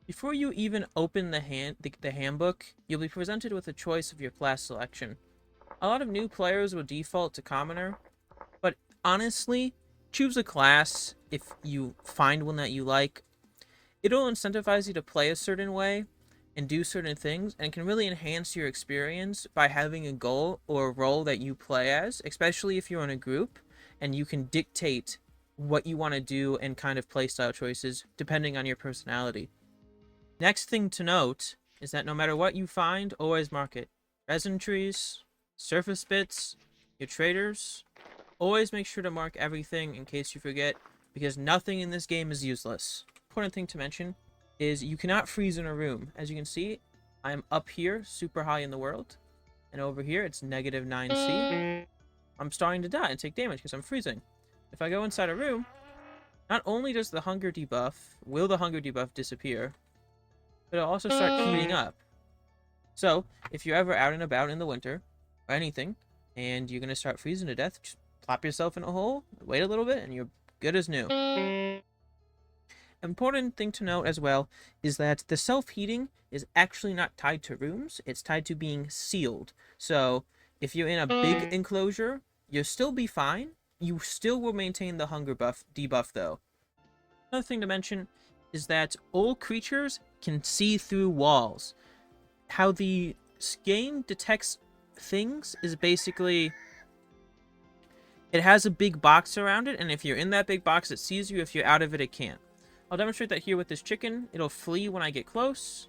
Before you even open the handbook, you'll be presented with a choice of your class selection. A lot of new players will default to commoner, but honestly, choose a class if you find one that you like. It'll incentivize you to play a certain way and do certain things, and can really enhance your experience by having a goal or a role that you play as, especially if you're in a group and you can dictate what you want to do and kind of playstyle choices depending on your personality. Next thing to note is that no matter what you find, always mark it. Resin trees, surface bits, your traders, always make sure to mark everything in case you forget, because nothing in this game is useless. Important thing to mention is you cannot freeze in a room. As you can see, I'm up here, super high in the world, and over here it's negative 9C. I'm starting to die and take damage because I'm freezing. If I go inside a room, not only does the hunger debuff disappear, but it'll also start heating up. So, if you're ever out and about in the winter, or anything, and you're going to start freezing to death, just plop yourself in a hole, wait a little bit, and you're good as new. Important thing to note as well is that the self-heating is actually not tied to rooms, it's tied to being sealed. So, if you're in a big enclosure, you'll still be fine. You still will maintain the hunger debuff though. Another thing to mention is that all creatures can see through walls. How the game detects things is basically it has a big box around it, and if you're in that big box, it sees you. If you're out of it, it can't. I'll demonstrate that here with this chicken. It'll flee when I get close.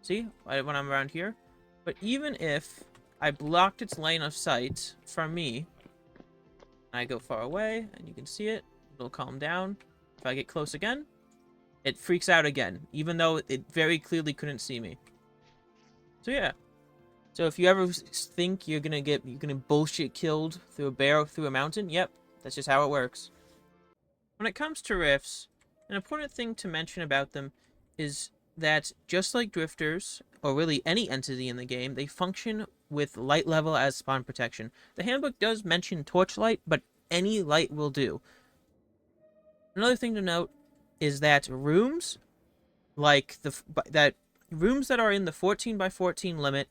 See? When I'm around here. But even if I blocked its line of sight from me, and I go far away, and you can see it, it'll calm down. If I get close again, it freaks out again, even though it very clearly couldn't see me. So yeah. So if you ever think you're gonna bullshit killed through a bear through a mountain, yep, that's just how it works. When it comes to rifts, an important thing to mention about them is that just like drifters, or really any entity in the game, they function with light level as spawn protection. The handbook does mention torchlight, but any light will do. Another thing to note is that rooms that are in the 14 by 14 limit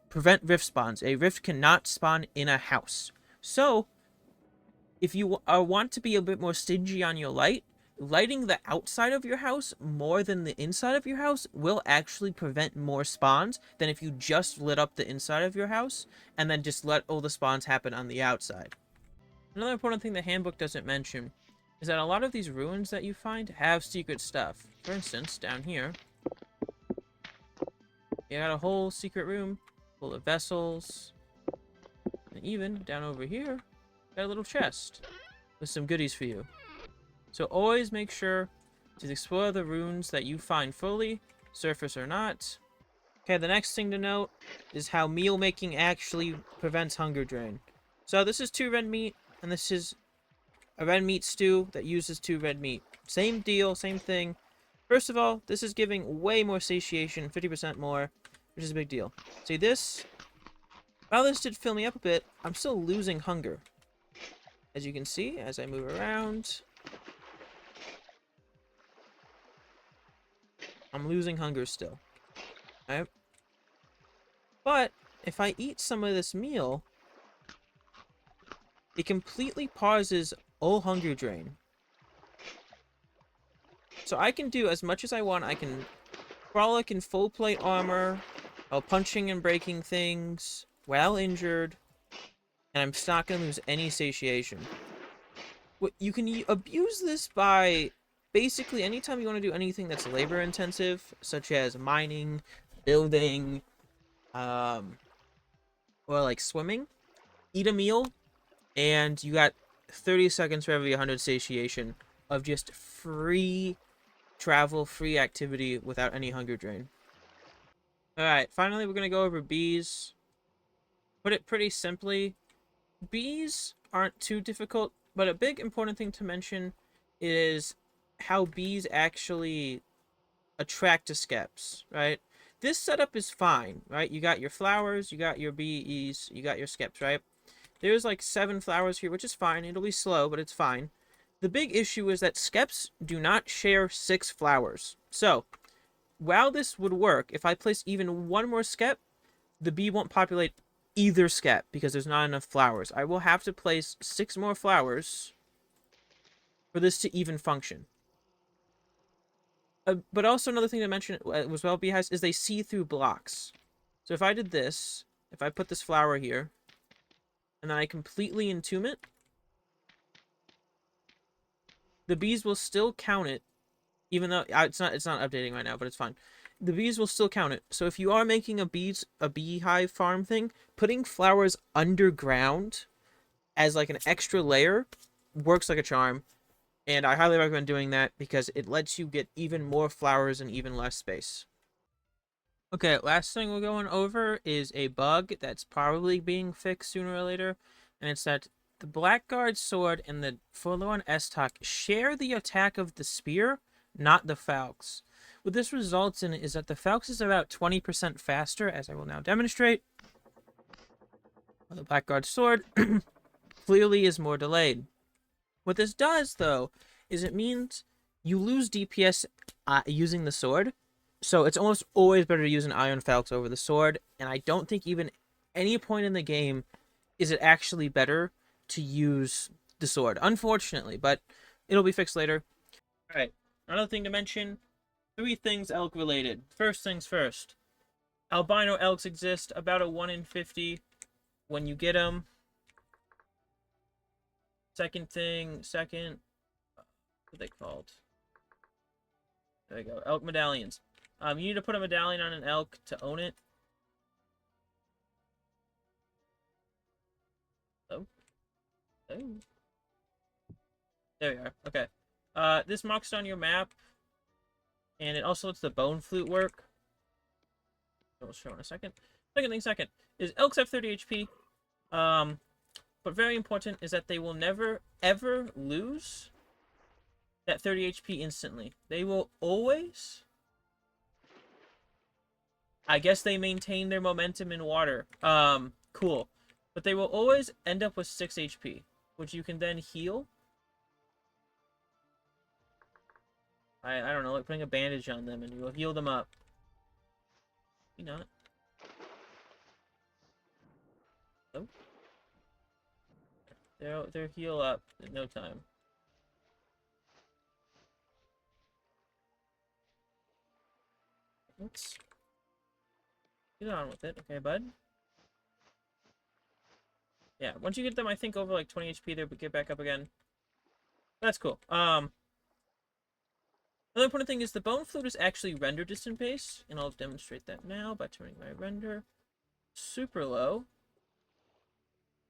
prevent rift spawns. A rift cannot spawn in a house. So, if you want to be a bit more stingy on your light, lighting the outside of your house more than the inside of your house will actually prevent more spawns than if you just lit up the inside of your house and then just let all the spawns happen on the outside. Another important thing the handbook doesn't mention is that a lot of these ruins that you find have secret stuff. For instance, down here, you got a whole secret room full of vessels, and even down over here, got a little chest with some goodies for you. So always make sure to explore the runes that you find fully, surface or not. Okay, the next thing to note is how meal making actually prevents hunger drain. So this is 2 red meat, and this is a red meat stew that uses 2 red meat. Same deal, same thing. First of all, this is giving way more satiation, 50% more, which is a big deal. See this? While this did fill me up a bit, I'm still losing hunger. As you can see, as I move around, I'm losing hunger still. Alright? But, if I eat some of this meal, it completely pauses all hunger drain. So I can do as much as I want. I can frolic in full plate armor, while punching and breaking things, while injured, and I'm not going to lose any satiation. You can abuse this by basically anytime you want to do anything that's labor intensive, such as mining, building, or like swimming. Eat a meal, and you got 30 seconds for every 100 satiation of just free travel, free activity without any hunger drain. Alright, finally we're going to go over bees. Put it pretty simply, bees aren't too difficult, but a big important thing to mention is how bees actually attract to skeps, right? This setup is fine, right? You got your flowers, you got your bees, you got your skeps, right? There's like 7 flowers here, which is fine. It'll be slow, but it's fine. The big issue is that skeps do not share 6 flowers. So, while this would work, if I place even one more skep, the bee won't populate either skep because there's not enough flowers. I will have to place 6 more flowers for this to even function. But also another thing to mention as well, beehives, is they see through blocks. So if I did this, if I put this flower here, and then I completely entomb it, the bees will still count it, even though it's not updating right now, but it's fine. The bees will still count it. So if you are making a beehive farm thing, putting flowers underground as like an extra layer works like a charm. And I highly recommend doing that because it lets you get even more flowers in even less space. Okay, last thing we're going over is a bug that's probably being fixed sooner or later, and it's that the Blackguard sword and the Forlorn Estoc share the attack of the spear, not the Falx. What this results in is that the Falx is about 20% faster, as I will now demonstrate. The Blackguard sword clearly is more delayed. What this does, though, is it means you lose DPS using the sword. So it's almost always better to use an Iron Falx over the sword. And I don't think even any point in the game is it actually better to use the sword. Unfortunately, but it'll be fixed later. Alright, another thing to mention. 3 things elk related. First things first. Albino elks exist about a 1 in 50 when you get them. Second, what are they called? There you go, elk medallions. You need to put a medallion on an elk to own it. Oh. Oh. There we are. Okay. This marks on your map, and it also lets the bone flute work. I'll show in a second. Second is elks have 30 HP. But very important is that they will never ever lose that 30 HP instantly. They will always, I guess they maintain their momentum in water. Cool. But they will always end up with 6 HP, which you can then heal. I don't know, like putting a bandage on them and you will heal them up. You know it. Oh. They'll heal up in no time. Let's get on with it, okay, bud? Yeah, once you get them, I think, over like 20 HP, they'll get back up again. That's cool. Another important thing is the bone flute is actually render distant base, and I'll demonstrate that now by turning my render super low.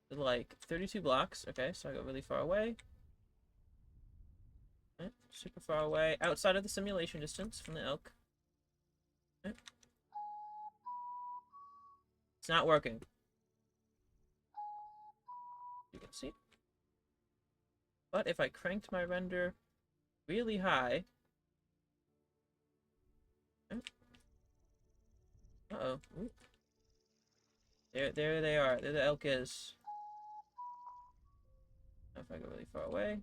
Like 32 blocks. Okay, so I go really far away. Okay, super far away. Outside of the simulation distance from the elk. Okay. It's not working. You can see. But if I cranked my render really high. Okay. Uh-oh. Ooh. There they are. There the elk is. If I go really far away.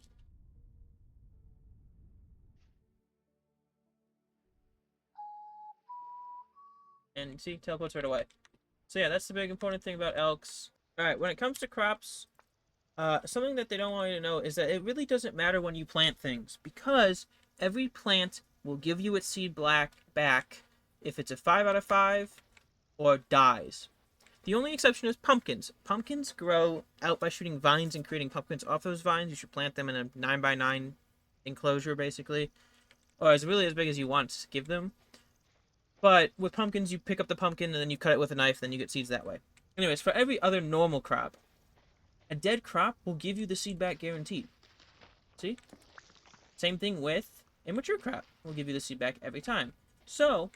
And see, teleports right away. So yeah, that's the big important thing about elks. Alright, when it comes to crops, something that they don't want you to know is that it really doesn't matter when you plant things, because every plant will give you its seed back if it's a 5 out of 5 or dies. The only exception is pumpkins. Pumpkins grow out by shooting vines and creating pumpkins off those vines. You should plant them in a 9x9 enclosure, basically. Or as really as big as you want to give them. But with pumpkins, you pick up the pumpkin and then you cut it with a knife, then you get seeds that way. Anyways, for every other normal crop, a dead crop will give you the seed back guaranteed. See? Same thing with a mature crop. Will give you the seed back every time. So,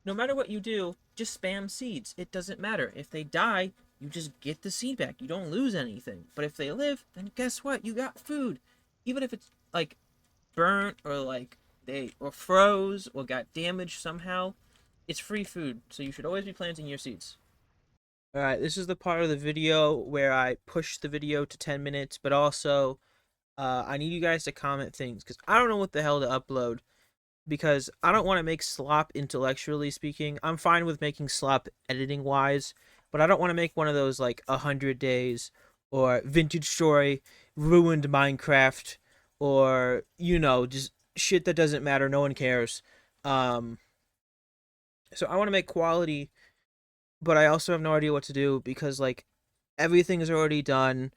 no matter what you do, just spam seeds. It doesn't matter. If they die, you just get the seed back. You don't lose anything. But if they live, then guess what? You got food. Even if it's like burnt or like or froze or got damaged somehow, it's free food. So you should always be planting your seeds. Alright, this is the part of the video where I push the video to 10 minutes, but also I need you guys to comment things because I don't know what the hell to upload because I don't want to make slop intellectually speaking. I'm fine with making slop editing wise, but I don't want to make one of those like 100 days or vintage story ruined Minecraft or just shit that doesn't matter. No one cares. Um, so I want to make quality, but I also have no idea what to do because like everything is already done.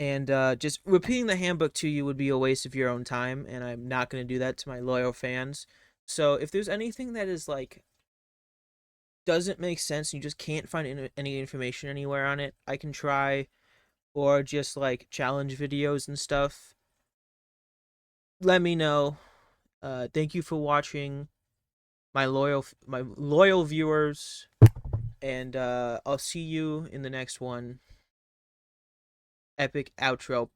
And just repeating the handbook to you would be a waste of your own time, and I'm not going to do that to my loyal fans. So if there's anything that is like doesn't make sense, and you just can't find any information anywhere on it, I can try, or just like challenge videos and stuff. Let me know. Thank you for watching, my loyal viewers, and I'll see you in the next one. Epic outro.